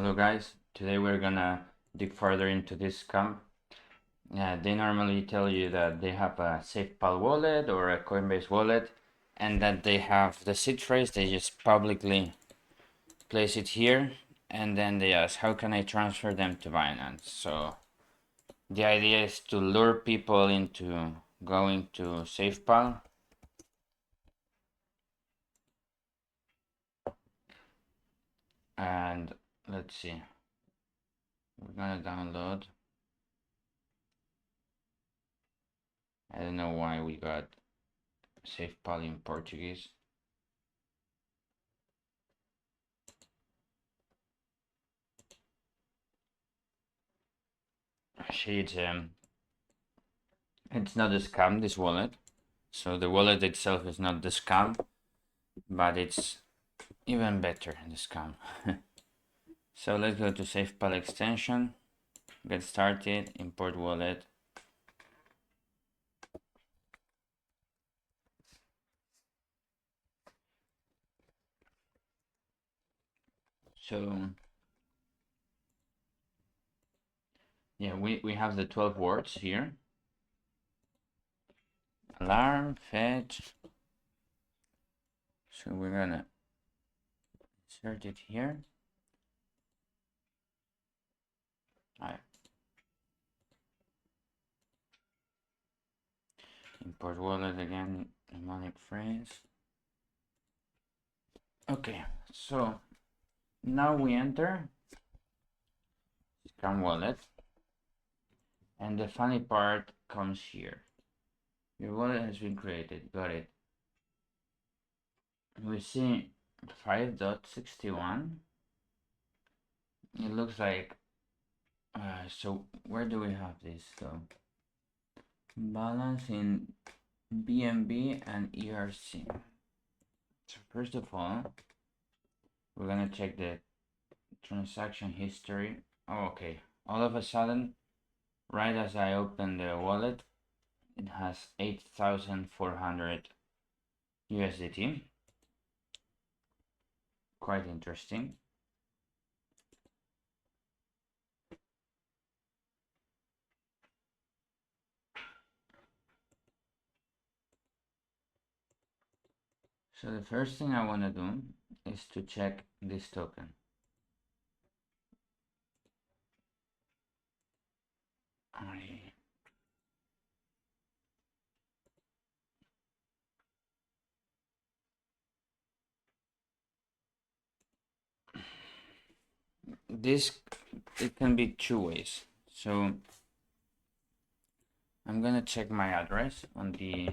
Hello guys, today we're gonna dig further into this scam. They normally tell you that they have a SafePal wallet or a Coinbase wallet and that they have the seed phrase. They just publicly place it here and then they ask, how can I transfer them to Binance? So the idea is to lure people into going to SafePal. And let's see, we're gonna download. I don't know why we got SafePal in Portuguese. Actually, it's not a scam, this wallet. So the wallet itself is not the scam, but it's even better than the scam. So let's go to SafePal extension, get started, import wallet. So yeah, we have the 12 words here. Alarm, fetch. So we're gonna insert it here. Alright. Import wallet again, mnemonic phrase. Okay, so now we enter scam wallet. And the funny part comes here. Your wallet has been created. Got it. We see 5.61. It looks like so where do we have this though? Balance in BNB and ERC. So first of all, we're gonna check the transaction history. Oh, okay. All of a sudden, right as I open the wallet, it has 8,400 USDT. Quite interesting. So the first thing I want to do is to check this token. This, it can be two ways. So I'm gonna check my address on the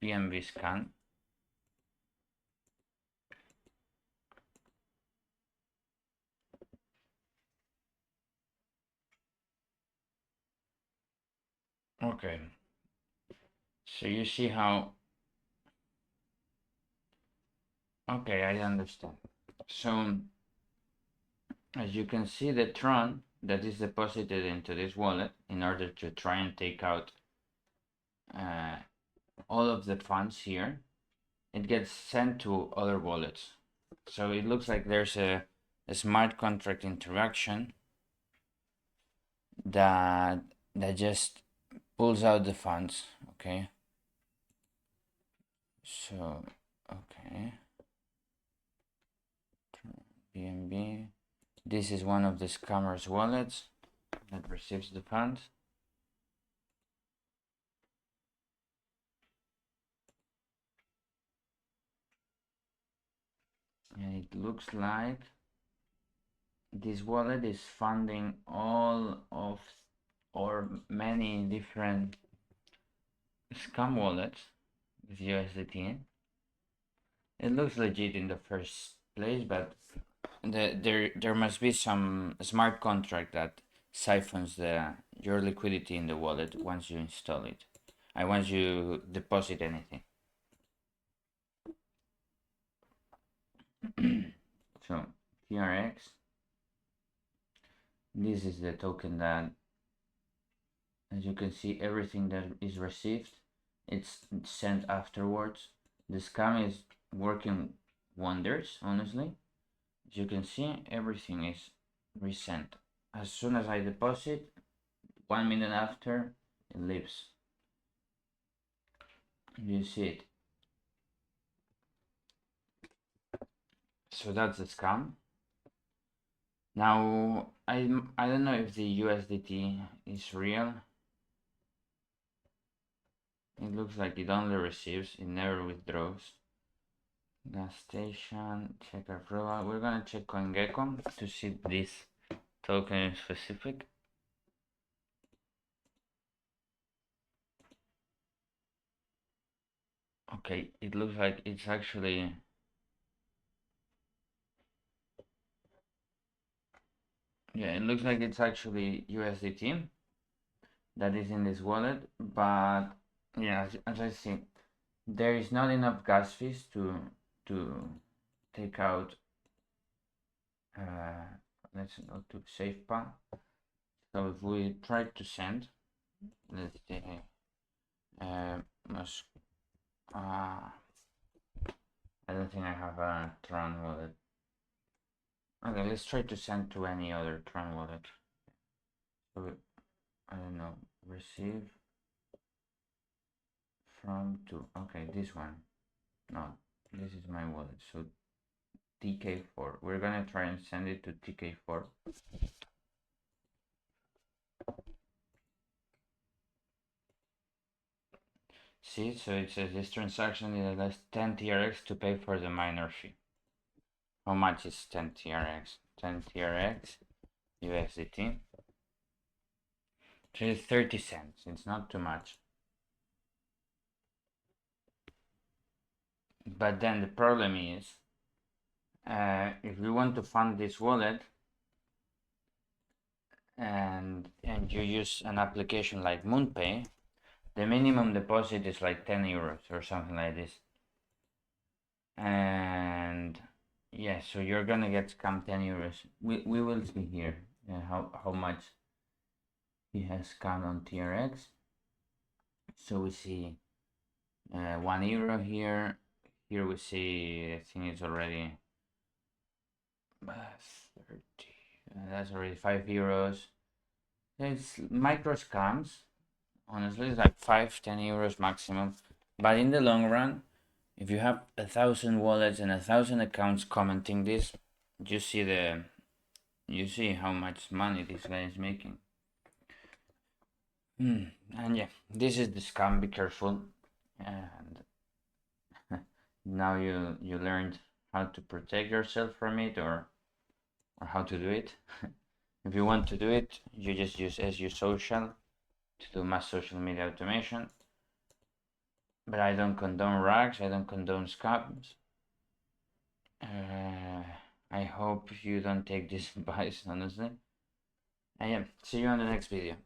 BNB scan. Okay, so you see how, okay, I understand. So as you can see, the Tron that is deposited into this wallet in order to try and take out all of the funds here, it gets sent to other wallets. So it looks like there's a smart contract interaction that just pulls out the funds. Okay, so okay, BNB, this is one of the scammers wallets that receives the funds. And it looks like this wallet is funding all of or many different scam wallets with USDT. It looks legit in the first place, but there must be some smart contract that siphons your liquidity in the wallet once you install it. Once you deposit anything. So TRX, this is the token that, as you can see, everything that is received, it's sent afterwards. The scam is working wonders, honestly. As you can see, everything is resend. As soon as I deposit, 1 minute after, it leaves. You see it. So that's the scam. Now, I don't know if the USDT is real. It looks like it only receives, it never withdraws. Gas station, check approval. We're gonna check CoinGecko to see this token in specific. Okay, it looks like it's actually it looks like it's actually USDT that is in this wallet, but yeah, as I see, there is not enough gas fees to take out. Let's go to SafePal. So if we try to send, let's see, must I don't think I have a Tron wallet. Okay, let's try to send to any other Tron wallet. So I don't know, receive from to, okay, this one. No, this is my wallet. So TK4. We're gonna try and send it to TK4. See, so it says this transaction is less 10 TRX to pay for the miner fee. How much is 10 TRX? 10 TRX USDT. So it's 30 cents. It's not too much. But then the problem is, if we want to fund this wallet and you use an application like MoonPay, the minimum deposit is like 10 euros or something like this. And yeah, so you're gonna get scammed 10 euros. We will see here how much he has scammed on TRX. So we see 1 euro here. Here we see, I think it's already 30. That's already 5 euros. It's micro scams. Honestly, it's like 5-10 euros maximum. But in the long run, if you have 1,000 wallets and 1,000 accounts commenting this, you see how much money this guy is making. And yeah, this is the scam. Be careful. And now you learned how to protect yourself from it, or how to do it. If you want to do it, you just use SU Social to do mass social media automation. But I don't condone rags. I don't condone scams. I hope you don't take this advice, honestly. And yeah, see you on the next video.